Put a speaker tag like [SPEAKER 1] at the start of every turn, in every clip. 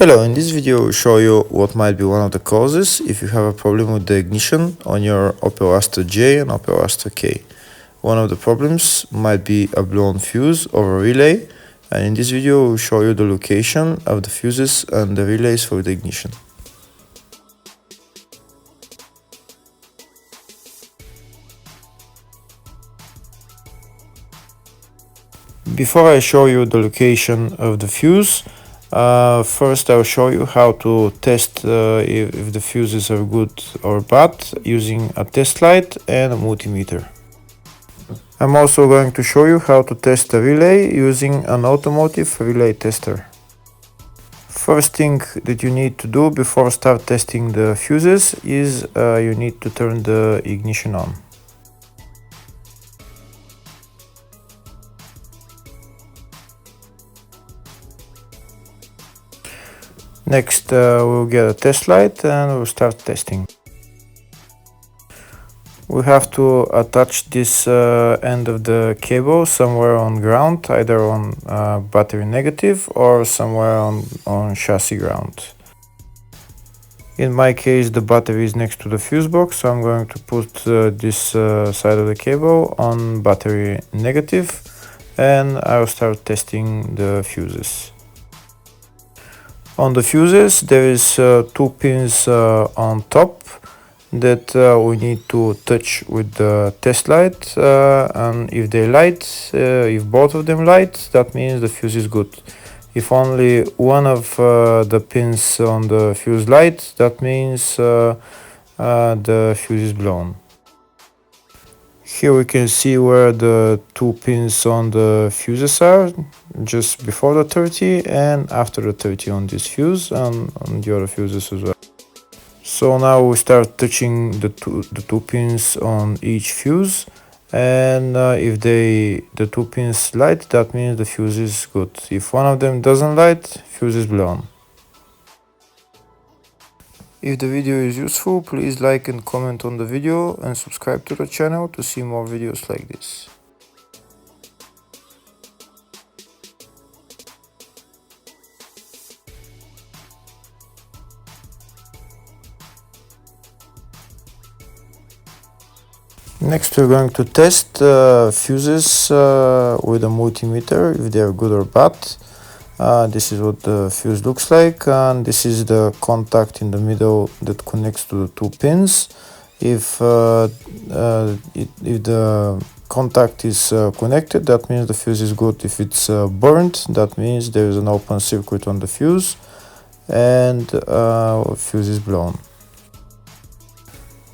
[SPEAKER 1] Hello, in this video I will show you what might be one of the causes if you have a problem with the ignition on your Opel Astra J and Opel Astra K. One of the problems might be a blown fuse or a relay, and in this video I will show you the location of the fuses and the relays for the ignition. Before I show you the location of the fuse, first I'll show you how to test if the fuses are good or bad using a test light and a multimeter. I'm also going to show you how to test a relay using an automotive relay tester. First thing that you need to do before start testing the fuses is you need to turn the ignition on. Next, we'll get a test light and we'll start testing. We have to attach this end of the cable somewhere on ground, either on battery negative or somewhere on chassis ground. In my case, the battery is next to the fuse box, so I'm going to put this side of the cable on battery negative, and I'll start testing the fuses. On the fuses, there is two pins on top that we need to touch with the test light, and if they light, if both of them light, that means the fuse is good. If only one of the pins on the fuse light, that means the fuse is blown. Here we can see where the two pins on the fuses are, just before the 30 and after the 30 on this fuse and on the other fuses as well. So now we start touching the two pins on each fuse, and if the two pins light, that means the fuse is good. If one of them doesn't light, fuse is blown. If the video is useful, please like and comment on the video and subscribe to the channel to see more videos like this. Next, we're going to test fuses with a multimeter, if they are good or bad. This is what the fuse looks like, and this is the contact in the middle that connects to the two pins. If the contact is connected, that means the fuse is good. If it's burnt, that means there is an open circuit on the fuse and fuse is blown.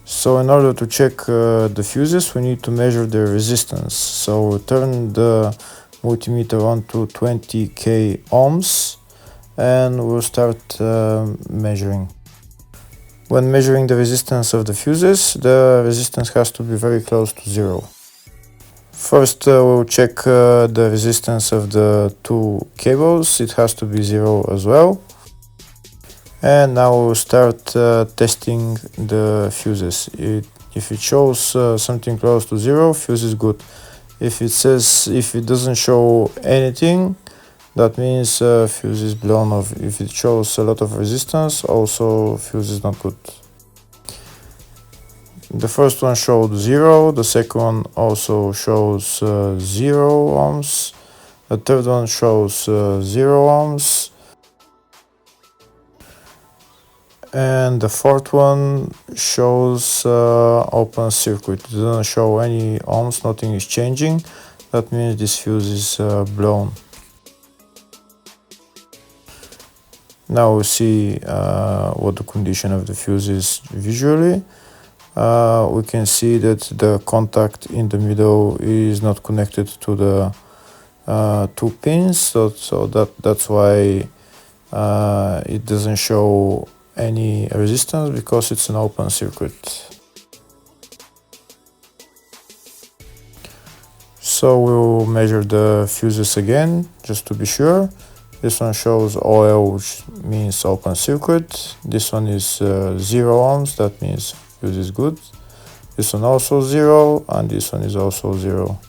[SPEAKER 1] So in order to check the fuses, we need to measure their resistance. So we'll turn the multimeter on to 20k ohms and we'll start measuring. When measuring the resistance of the fuses, the resistance has to be very close to zero. First we'll check the resistance of the two cables. It has to be zero as well. And now we'll start testing the fuses. If it shows something close to zero, fuse is good. If it doesn't show anything, that means fuse is blown off. If it shows a lot of resistance, also fuse is not good. The first one showed 0, the second one also shows 0 ohms, the third one shows 0 ohms, and the fourth one shows open circuit. It doesn't show any ohms, nothing is changing. That means this fuse is blown. Now we see what the condition of the fuse is visually. We can see that the contact in the middle is not connected to the two pins, so that's why it doesn't show any resistance, because it's an open circuit. So we'll measure the fuses again, just to be sure. This one shows OL, which means open circuit. This one is 0 ohms, that means fuse is good. This one also 0, and this one is also 0.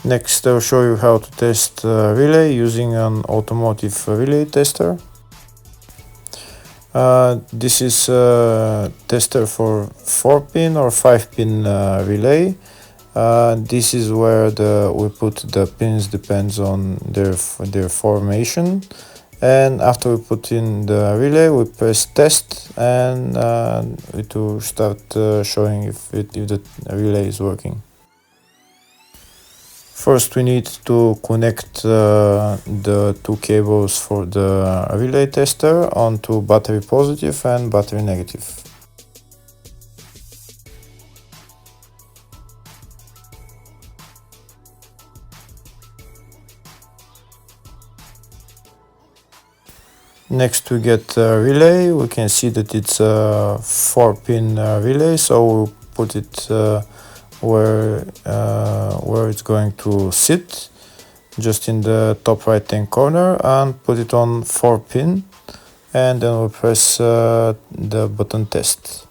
[SPEAKER 1] Next, I'll show you how to test relay using an automotive relay tester. This is a tester for 4-pin or 5-pin relay. This is where we put the pins, depends on their formation. And after we put in the relay, we press test, and it will start showing if the relay is working. First, we need to connect the two cables for the relay tester onto battery positive and battery negative. Next, we get a relay. We can see that it's a 4-pin relay, so we'll put it where it's going to sit, just in the top right hand corner, and put it on 4-pin, and then we'll press the button test.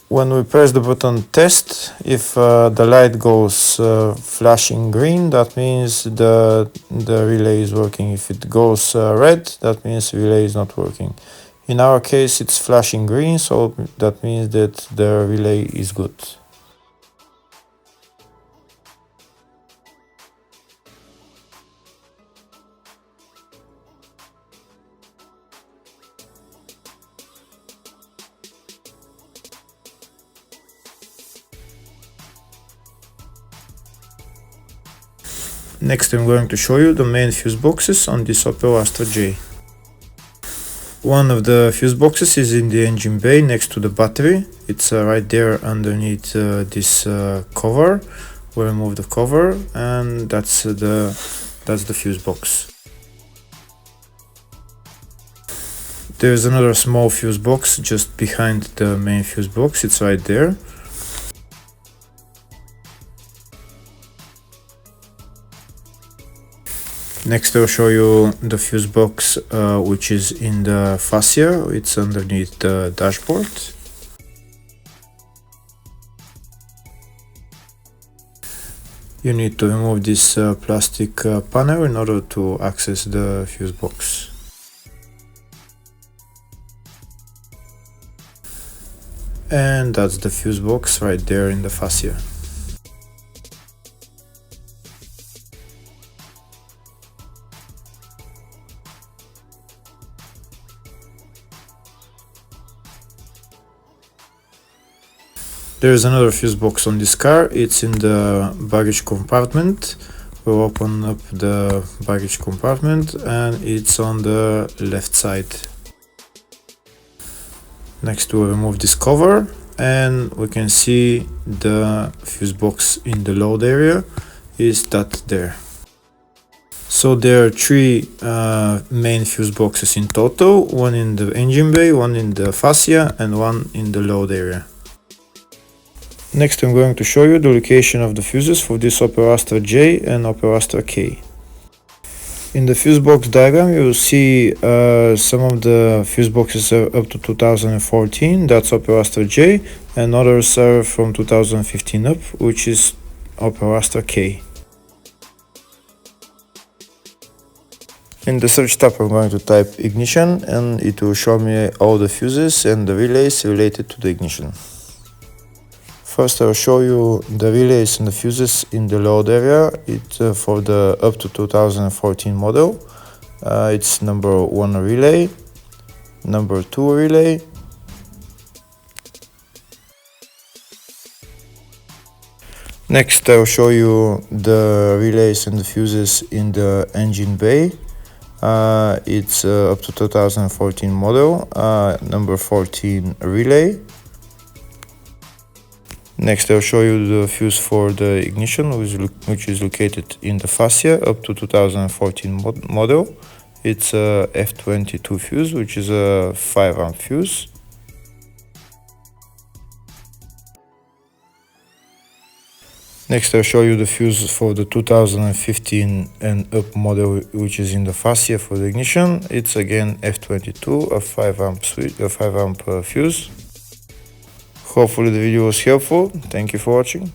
[SPEAKER 1] When we press the button test, if the light goes flashing green, that means the relay is working. If it goes red, that means the relay is not working. In our case, it's flashing green, so that means that the relay is good. Next, I'm going to show you the main fuse boxes on this Opel Astra J. One of the fuse boxes is in the engine bay next to the battery. It's right there underneath this cover. We remove the cover, and that's the fuse box. There's another small fuse box just behind the main fuse box. It's right there. Next, I'll show you the fuse box which is in the fascia. It's underneath the dashboard. You need to remove this plastic panel in order to access the fuse box. And that's the fuse box right there in the fascia. There's another fuse box on this car. It's in the baggage compartment. We'll open up the baggage compartment, and it's on the left side. Next, we'll remove this cover, and we can see the fuse box in the load area is that there. So there are three main fuse boxes in total, one in the engine bay, one in the fascia, and one in the load area. Next, I'm going to show you the location of the fuses for this Opel Astra J and Opel Astra K. In the fuse box diagram, you will see some of the fuse boxes are up to 2014, that's Opel Astra J, and others are from 2015 up, which is Opel Astra K. In the search tab, I'm going to type ignition, and it will show me all the fuses and the relays related to the ignition. First, I'll show you the relays and the fuses in the load area. It's for the up to 2014 model. It's number 1 relay, number 2 relay, next I'll show you the relays and the fuses in the engine bay. It's up to 2014 model, number 14 relay. Next, I'll show you the fuse for the ignition, which is located in the fascia up to 2014 model. It's a F22 fuse, which is a 5 amp fuse. Next, I'll show you the fuse for the 2015 and up model, which is in the fascia for the ignition. It's again F22, a 5 amp fuse. Hopefully the video was helpful. Thank you for watching.